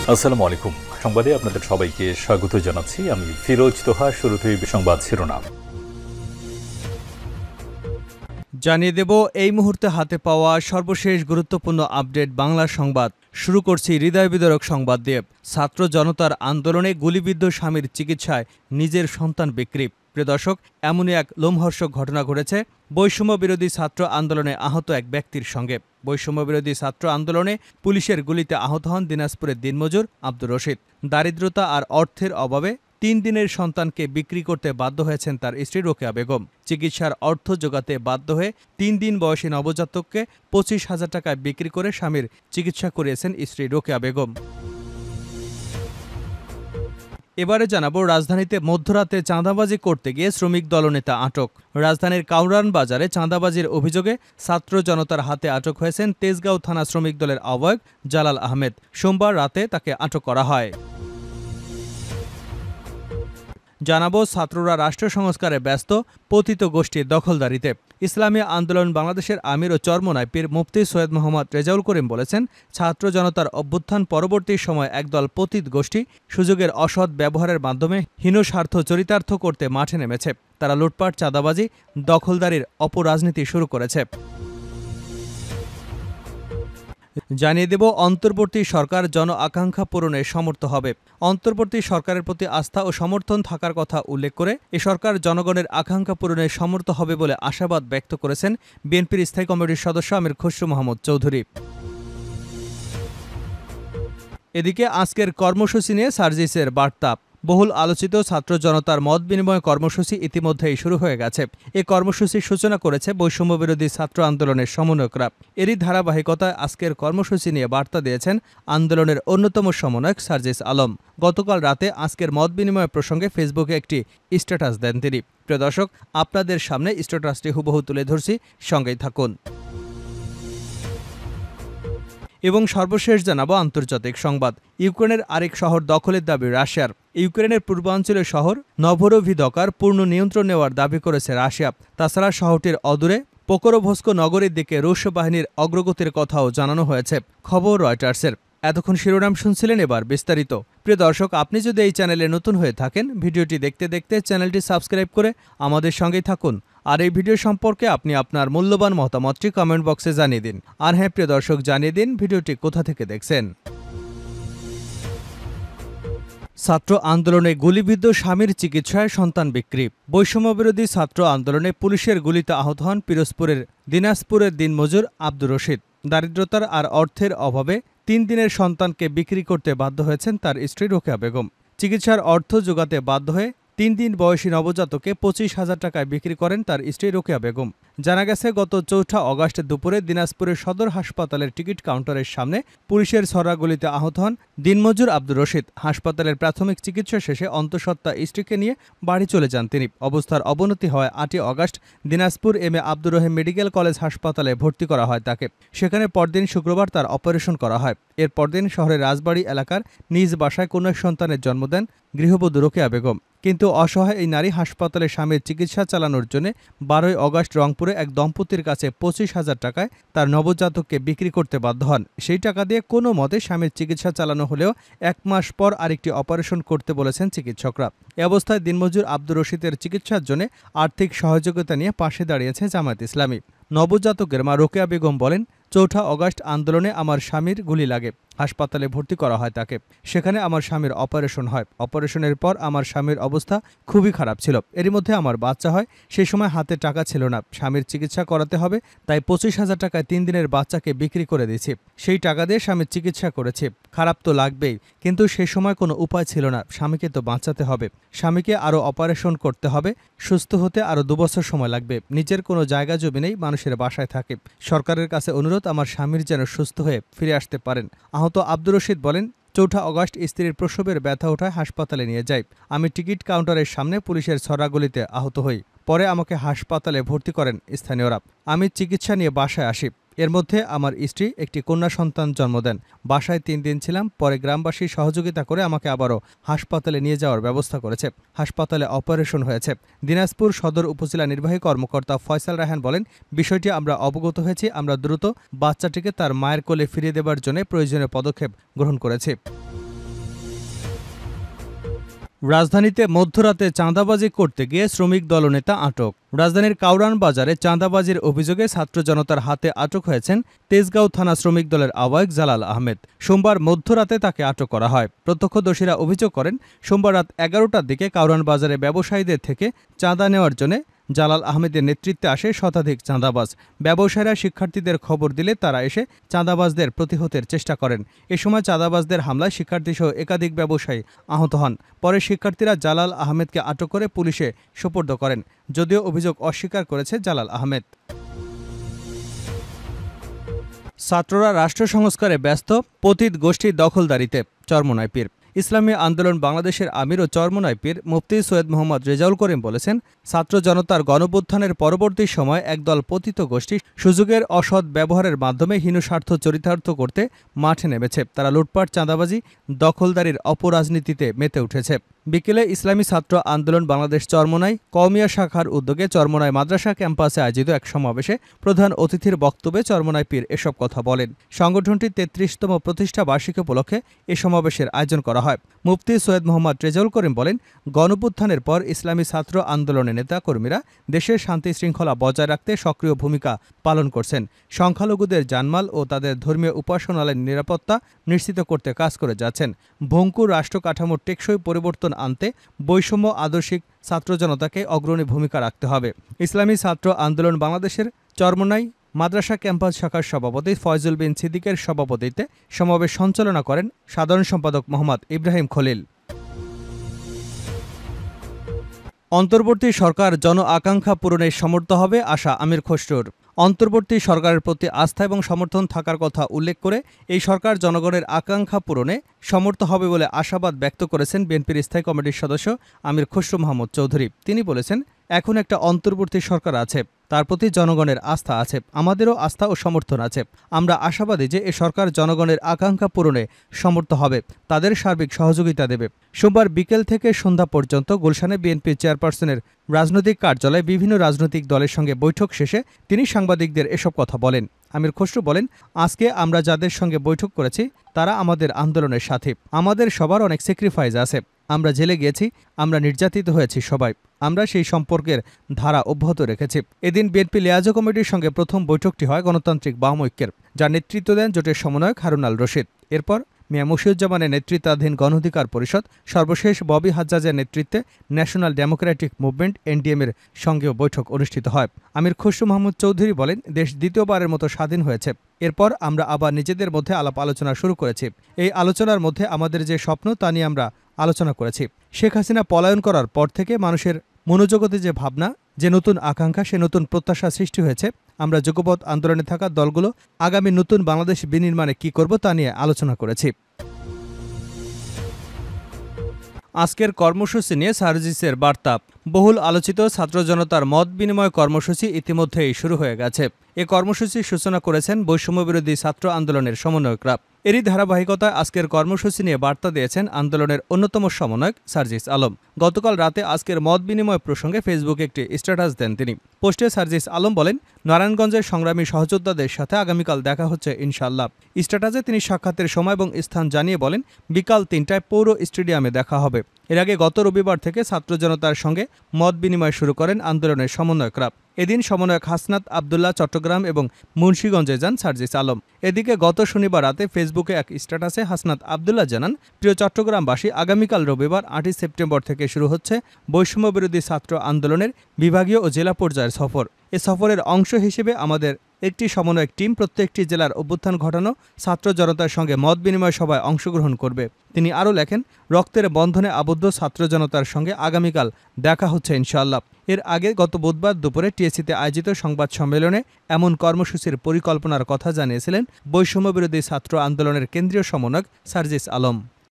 আসসালামু আলাইকুম। সংবাদে আপনাদের সবাইকে স্বাগত জানাচ্ছি। আমি ফিরোজ তোহা। শুরুতেই সংবাদ শিরোনাম জানিয়ে দেব এই মুহূর্তে হাতে পাওয়া সর্বশেষ গুরুত্বপূর্ণ আপডেট বাংলা সংবাদ। শুরু করছি হৃদয় বিদারক সংবাদ দিয়ে। ছাত্র জনতার আন্দোলনে গুলিবিদ্ধ স্বামীর চিকিৎসায় নিজের সন্তান বিক্রি। প্রিয় দর্শক, এমনই এক লোমহর্ষক ঘটনা ঘটেছে বৈষম্য বিরোধী ছাত্র আন্দোলনে আহত এক ব্যক্তির সঙ্গে। বৈষম্য বিরোধী ছাত্র আন্দোলনে পুলিশের গুলিতে আহত হন দিনাজপুরের দিনমজুর আব্দুর রশিদ। দারিদ্রতা আর অর্থের অভাবে ৩ দিনের সন্তানকে বিক্রি করতে বাধ্য হয়েছেন তার স্ত্রী রোকেয়া বেগম। চিকিৎসার অর্থ জোগাতে বাধ্য হয়ে ৩ দিন বয়সী নবজাতককে ২৫,০০০ টাকায় বিক্রি করে স্বামীর চিকিৎসা করিয়েছেন স্ত্রী রোকেয়া বেগম। এবারে জানাবো, রাজধানীতে মধ্যরাতে চাঁদাবাজি করতে গিয়ে শ্রমিক দলনেতা আটক। রাজধানীর কাউরান বাজারে চাঁদাবাজির অভিযোগে ছাত্র জনতার হাতে আটক হয়েছেন তেজগাঁও থানা শ্রমিক দলের আহ্বায়ক জালাল আহমেদ। সোমবার রাতে তাকে আটক করা হয়। জানাবো, ছাত্ররা রাষ্ট্র সংস্কারে ব্যস্ত, পতিত গোষ্ঠীর দখলদারিতে। ইসলামী আন্দোলন বাংলাদেশের আমির ও চরমোনাই পীর মুফতি সৈয়দ মোহাম্মদ রেজাউল করিম বলেছেন, ছাত্র জনতার অভ্যুত্থান পরবর্তী সময় একদল পতিত গোষ্ঠী সুযোগের অসৎ ব্যবহারের মাধ্যমে হীন স্বার্থ চরিতার্থ করতে মাঠে নেমেছে। তারা লুটপাট, চাঁদাবাজি, দখলদারির অপরাজনীতি শুরু করেছে। জানিয়ে দেব, অন্তর্বর্তী সরকার জন আকাঙ্ক্ষা পূরণে সমর্থ হবে। অন্তর্বর্তী সরকারের প্রতি আস্থা ও সমর্থন থাকার কথা উল্লেখ করে এ সরকার জনগণের আকাঙ্ক্ষা পূরণে সমর্থ হবে বলে আশাবাদ ব্যক্ত করেছেন বিএনপির স্থায়ী কমিটির সদস্য আমির খসরু মাহমুদ চৌধুরী। এদিকে আজকের কর্মসূচি নিয়ে সার্জিসের বার্তা। বহুল আলোচিত ছাত্র জনতার মত বিনিময় কর্মসূচি ইতিমধ্যেই শুরু হয়ে গেছে। এই কর্মসূচির সূচনা করেছে বৈষম্য বিরোধী ছাত্র আন্দোলনের সমন্বয়করা। এরই ধারাবাহিকতায় আজকের কর্মসূচি নিয়ে বার্তা দিয়েছেন আন্দোলনের অন্যতম সমন্বয়ক সার্জিস আলম। গতকাল রাতে আজকের মত বিনিময় প্রসঙ্গে ফেসবুকে একটি স্ট্যাটাস দেন তিনি। প্রিয় দর্শক, আপনাদের সামনে স্ট্যাটাসটি হুবহু তুলে ধরছি, সঙ্গেই থাকুন। এবং সর্বশেষ জানাবো আন্তর্জাতিক সংবাদ। ইউক্রেনের আরেক শহর দখলের দাবি রাশিয়ার। ইউক্রেনের পূর্বাঞ্চলীয় শহর নভরোভিদকার পূর্ণ নিয়ন্ত্রণ নেওয়ার দাবি করেছে রাশিয়া। তাছাড়া শহরটির অদূরে পোকরোভস্ক নগরীর দিকে রুশ বাহিনীর অগ্রগতির কথাও জানানো হয়েছে। খবর রয়টার্সের। এতক্ষণ শিরোনাম শুনছিলেন, এবার বিস্তারিত। প্রিয় দর্শক, আপনি যদি এই চ্যানেলে নতুন হয়ে থাকেন, ভিডিওটি দেখতে দেখতে চ্যানেলটি সাবস্ক্রাইব করে আমাদের সঙ্গেই থাকুন। আর এই ভিডিও সম্পর্কে আপনি আপনার মূল্যবান মতামতটি কমেন্ট বক্সে জানিয়ে দিন। আর হ্যাঁ প্রিয় দর্শক, জানিয়ে দিন ভিডিওটি কোথা থেকে দেখছেন। ছাত্র আন্দোলনে গুলিবিদ্ধ স্বামীর চিকিৎসায় সন্তান বিক্রি। বৈষম্য বিরোধী ছাত্র আন্দোলনে পুলিশের গুলিতে আহত হন পিরোজপুরের দিনাজপুরের দিনমজুর আব্দুর রশিদ। দারিদ্রতার আর অর্থের অভাবে ৩ দিনের সন্তানকে বিক্রি করতে বাধ্য হয়েছেন তার স্ত্রী রোকেয়া বেগম। চিকিৎসার অর্থ জোগাতে বাধ্য হয়ে ৩ দিন বয়সী নবজাতককে ২৫,০০০ টাকায় বিক্রি করেন তার স্ত্রী রোকেয়া বেগম। জানা গেছে, গত ৪ আগস্ট দুপুরে দিনাজপুরের সদর হাসপাতালের টিকিট কাউন্টারের সামনে পুলিশের ছড়া গুলিতে আহত হন দিনমজুর আব্দুর রশিদ। হাসপাতালের প্রাথমিক চিকিৎসা শেষে অন্তঃসত্ত্বা স্ত্রীকে নিয়ে বাড়ি চলে যান তিনি। অবস্থার অবনতি হয় ৮ August Dinajpur M A Abdur Rahim medical college হাসপাতালে ভর্তি করা হয় তাকে। সেখানে পরদিন শুক্রবার তার অপারেশন করা হয়। এর পরদিন শহরের রাজবাড়ী এলাকার নিজ বাসায় কন্যা সন্তানের জন্ম দেন গৃহবধূ রোকেয়া বেগম। কিন্তু অসহায় এই নারী হাসপাতালে স্বামীর চিকিৎসা চালানোর জন্য ১২ আগস্ট রংপুরে এক দম্পতির কাছে ২৫,০০০ টাকায় তার নবজাতককে বিক্রি করতে বাধ্য হন। সেই টাকা দিয়ে কোনো মতে স্বামীর চিকিৎসা চালানো হলেও ১ মাস পর আরেকটি অপারেশন করতে বলেছেন চিকিৎসকরা। এ অবস্থায় দিনমজুর আব্দুর রশিদের চিকিৎসার জন্য আর্থিক সহযোগিতা নিয়ে পাশে দাঁড়িয়েছে জামায়াত ইসলামী। নবজাতকের মা রোকেয়া বেগম বলেন, ৪ আগস্ট আন্দোলনে আমার স্বামীর গুলি লাগে। হাসপাতালে ভর্তি করা হয় তাকে। সেখানে আমার স্বামীর অপারেশন হয়। অপারেশনের পর আমার স্বামীর অবস্থা খুবই খারাপ ছিল। এরই মধ্যে আমার বাচ্চা হয়। সেই সময় হাতে টাকা ছিল না। স্বামীর চিকিৎসা করাতে হবে, তাই ২৫,০০০ টাকায় ৩ দিনের বাচ্চাকে বিক্রি করে দিয়েছি। সেই টাকা দিয়ে স্বামীর চিকিৎসা করেছি। খারাপ তো লাগবেই, কিন্তু সে সময় কোনো উপায় ছিল না। স্বামীকে তো বাঁচাতে হবে। স্বামীকে আরও অপারেশন করতে হবে। সুস্থ হতে আরও ২ বছর সময় লাগবে। নিজের কোনো জায়গা জমি নেই, মানুষের বাসায় থাকে। সরকারের কাছে অনুরোধ, আমার স্বামীর যেন সুস্থ হয়ে ফিরে আসতে পারেন। আহত আব্দুর রশিদ বলেন, ৪ আগস্ট স্ত্রীর প্রসবের ব্যথা ওঠায় হাসপাতালে নিয়ে যাই। আমি টিকিট কাউন্টারের সামনে পুলিশের ছড়াগুলিতে আহত হই। পরে আমাকে হাসপাতালে ভর্তি করেন স্থানীয়রা। আমি চিকিৎসা নিয়ে বাসায় আসি। এর মধ্যে আমার স্ত্রী একটি কন্যা সন্তান জন্ম দেন। বাসায় ৩ দিন ছিলাম। পরে গ্রামবাসী সহযোগিতা করে আমাকে আবারও হাসপাতালে নিয়ে যাওয়ার ব্যবস্থা করেছে। হাসপাতালে অপারেশন হয়েছে। দিনাজপুর সদর উপজেলা নির্বাহী কর্মকর্তা ফয়সাল রায়হান বলেন, বিষয়টি আমরা অবগত হয়েছি। আমরা দ্রুত বাচ্চাটিকে তার মায়ের কোলে ফিরিয়ে দেবার জন্য প্রয়োজনীয় পদক্ষেপ গ্রহণ করেছি। রাজধানীতে মধ্যরাতে চাঁদাবাজি করতে গিয়ে শ্রমিক দলনেতা আটক। রাজধানীর কাউরান বাজারে চাঁদাবাজির অভিযোগে ছাত্র জনতার হাতে আটক হয়েছেন তেজগাঁও থানা শ্রমিক দলের আহ্বায়ক জালাল আহমেদ। সোমবার মধ্যরাতে তাকে আটক করা হয়। প্রত্যক্ষদর্শীরা অভিযোগ করেন, সোমবার রাত 11টার দিকে কাউরান বাজারে ব্যবসায়ীদের থেকে চাঁদা নেওয়ার জন্য জালাল আহমেদের নেতৃত্বে আসে শতাধিক চাঁদাবাজ। ব্যবসায়ীরা শিক্ষার্থীদের খবর দিলে তারা এসে চাঁদাবাজদের প্রতিহতের চেষ্টা করেন। এ সময় চাঁদাবাজদের হামলায় শিক্ষার্থীসহ একাধিক ব্যবসায়ী আহত হন। পরে শিক্ষার্থীরা জালাল আহমেদকে আটক করে পুলিশে সোপর্দ করেন, যদিও অভিযোগ অস্বীকার করেছে জালাল আহমেদ। ছাত্ররা রাষ্ট্র সংস্কারে ব্যস্ত, পতিত গোষ্ঠীর দখলদারিতে চরমোনাই পীর। ইসলামী আন্দোলন বাংলাদেশের আমির ও চরমোনাই পীর মুফতি সৈয়দ মোহাম্মদ রেজাউল করিম বলেছেন, ছাত্র জনতার গণঅভ্যুত্থানের পরবর্তী সময় একদল পতিত গোষ্ঠী সুযোগের অসৎ ব্যবহারের মাধ্যমে হীন স্বার্থ চরিতার্থ করতে মাঠে নেমেছে। তারা লুটপাট, চাঁদাবাজি, দখলদারির অপরাজনীতিতে মেতে উঠেছে। বিকেলে ইসলামী ছাত্র আন্দোলন বাংলাদেশ চরমোনাই কওমিয়া শাখার উদ্যোগে চরমোনাই মাদ্রাসা ক্যাম্পাসে আয়োজিত এক সমাবেশে প্রধান অতিথির বক্তব্যে চরমোনাই পীর এসব কথা বলেন। সংগঠনটির 33তম প্রতিষ্ঠা বার্ষিকী উপলক্ষে এ সমাবেশের আয়োজন করা হয়। মুফতি সৈয়দ মোহাম্মদ রেজাউল করিম বলেন, গণঅভ্যুত্থানের পর ইসলামী ছাত্র আন্দোলনের নেতা কর্মীরা দেশের শান্তি শৃঙ্খলা বজায় রাখতে সক্রিয় ভূমিকা পালন করছেন। সংখ্যালঘুদের জানমাল ও তাদের ধর্মীয় উপাসনালয়ের নিরাপত্তা নিশ্চিত করতে কাজ করে যাচ্ছেন। ভঙ্গুর রাষ্ট্র কাঠামোর টেকসই পরিবর্তন আনতে বৈষম্য আদর্শিক ছাত্র জনতাকে অগ্রণী ভূমিকা রাখতে হবে। ইসলামী ছাত্র আন্দোলন বাংলাদেশের চরমোনাই মাদ্রাসা ক্যাম্পাস শাখার সভাপতি ফয়জুল বিন সিদ্দিকের সভাপতিত্বে সমাবেশ সঞ্চালনা করেন সাধারণ সম্পাদক মোহাম্মদ ইব্রাহিম খলিল। অন্তর্বর্তী সরকার জন আকাঙ্ক্ষা পূরণে সমর্থ হবে, আশা আমির খসরুর। অন্তর্বর্তী সরকারের প্রতি আস্থা এবং সমর্থন থাকার কথা উল্লেখ করে এই সরকার জনগণের আকাঙ্ক্ষা পূরণে সমর্থ হবে বলে আশাবাদ ব্যক্ত করেছেন বিএনপির স্থায়ী কমিটির সদস্য আমির খসরু মাহমুদ চৌধুরী। তিনি বলেছেন, এখন একটা অন্তর্বর্তী সরকার আছে, তার প্রতি জনগণের আস্থা আছে, আমাদেরও আস্থা ও সমর্থন আছে। আমরা আশাবাদী যে এ সরকার জনগণের আকাঙ্ক্ষা পূরণে সমর্থ হবে, তাদের সার্বিক সহযোগিতা দেবে। সোমবার বিকেল থেকে সন্ধ্যা পর্যন্ত গুলশানে বিএনপি চেয়ারপারসনের রাজনৈতিক কার্যালয়ে বিভিন্ন রাজনৈতিক দলের সঙ্গে বৈঠক শেষে তিনি সাংবাদিকদের এসব কথা বলেন। আমির খসরু বলেন, আজকে আমরা যাদের সঙ্গে বৈঠক করেছি তারা আমাদের আন্দোলনের সাথী। আমাদের সবার অনেক স্যাক্রিফাইস আছে। আমরা জেলে গিয়েছি, আমরা নির্যাতিত হয়েছি সবাই। আমরা সেই সম্পর্কের ধারা অব্যাহত রেখেছি। এদিন বিএনপি লিয়াজো কমিটির সঙ্গে প্রথম বৈঠকটি হয় গণতান্ত্রিক বাম ঐক্যের, যার নেতৃত্ব দেন জোটের সমন্বয়ক হারুন আল রশিদ। এরপর মিয়া মশিউজ্জামানের নেতৃত্বাধীন গণঅধিকার পরিষদ, সর্বশেষ ববি হাজ্জাজের নেতৃত্বে ন্যাশনাল ডেমোক্রেটিক মুভমেন্ট এনডিএমের সঙ্গেও বৈঠক অনুষ্ঠিত হয়। আমির খসরু মাহমুদ চৌধুরী বলেন, দেশ দ্বিতীয়বারের মতো স্বাধীন হয়েছে। এরপর আমরা আবার নিজেদের মধ্যে আলাপ আলোচনা শুরু করেছি। এই আলোচনার মধ্যে আমাদের যে স্বপ্ন তা নিয়ে আমরা আলোচনা করেছি। শেখ হাসিনা পলায়ন করার পর থেকে মানুষের মনোজগতে যে ভাবনা, যে নতুন আকাঙ্ক্ষা, সে নতুন প্রত্যাশা সৃষ্টি হয়েছে। আমরা যুগপৎ আন্দোলনে থাকা দলগুলো আগামী নতুন বাংলাদেশ বিনির্মাণে কী করব তা নিয়ে আলোচনা করেছি। আজকের কর্মসূচি নিয়ে সার্জিসের বার্তা। বহুল আলোচিত ছাত্র জনতার মত বিনিময় কর্মসূচি ইতিমধ্যেই শুরু হয়ে গেছে। এ কর্মসূচির সূচনা করেছেন বৈষম্যবিরোধী ছাত্র আন্দোলনের সমন্বয়করা। এরই ধারাবাহিকতায় আজকের কর্মসূচি নিয়ে বার্তা দিয়েছেন আন্দোলনের অন্যতম সমন্বয়ক সার্জিস আলম। গতকাল রাতে আজকের মত বিনিময় প্রসঙ্গে ফেসবুকে একটি স্ট্যাটাস দেন তিনি। পোস্টে সার্জিস আলম বলেন, নারায়ণগঞ্জের সংগ্রামী সহযোদ্ধাদের সাথে আগামীকাল দেখা হচ্ছে ইনশাআল্লাহ। স্ট্যাটাসে তিনি সাক্ষাতের সময় এবং স্থান জানিয়ে বলেন, বিকাল ৩টায় পৌর স্টেডিয়ামে দেখা হবে। এর আগে গত রবিবার থেকে ছাত্র জনতার সঙ্গে মত বিনিময় শুরু করেন আন্দোলনের সমন্বয়করা। এদিন সমন্বয়ক হাসনাত আবদুল্লাহ চট্টগ্রাম এবং মুন্সিগঞ্জে যান সার্জিস আলম। এদিকে গত শনিবার রাতে ফেসবুকে এক স্ট্যাটাসে হাসনাত আবদুল্লাহ জানান, প্রিয় চট্টগ্রামবাসী, আগামীকাল রবিবার ৮ই সেপ্টেম্বর থেকে শুরু হচ্ছে বৈষম্যবিরোধী ছাত্র আন্দোলনের বিভাগীয় ও জেলা পর্যায়ের সফর। এ সফরের অংশ হিসেবে আমাদের একটি সমন্বয়ক টিম প্রত্যেকটি জেলার অভ্যুত্থান ঘটানো ছাত্র জনতার সঙ্গে মত বিনিময় সভায় অংশগ্রহণ করবে। তিনি আরও লেখেন, রক্তের বন্ধনে আবদ্ধ ছাত্র জনতার সঙ্গে আগামীকাল দেখা হচ্ছে ইনশাআল্লাহ। এর আগে গত বুধবার দুপুরে টিএসসিতে আয়োজিত সংবাদ সম্মেলনে এমন কর্মসূচির পরিকল্পনার কথা জানিয়েছিলেন বৈষম্যবিরোধী ছাত্র আন্দোলনের কেন্দ্রীয় সমন্বয়ক সার্জিস আলম।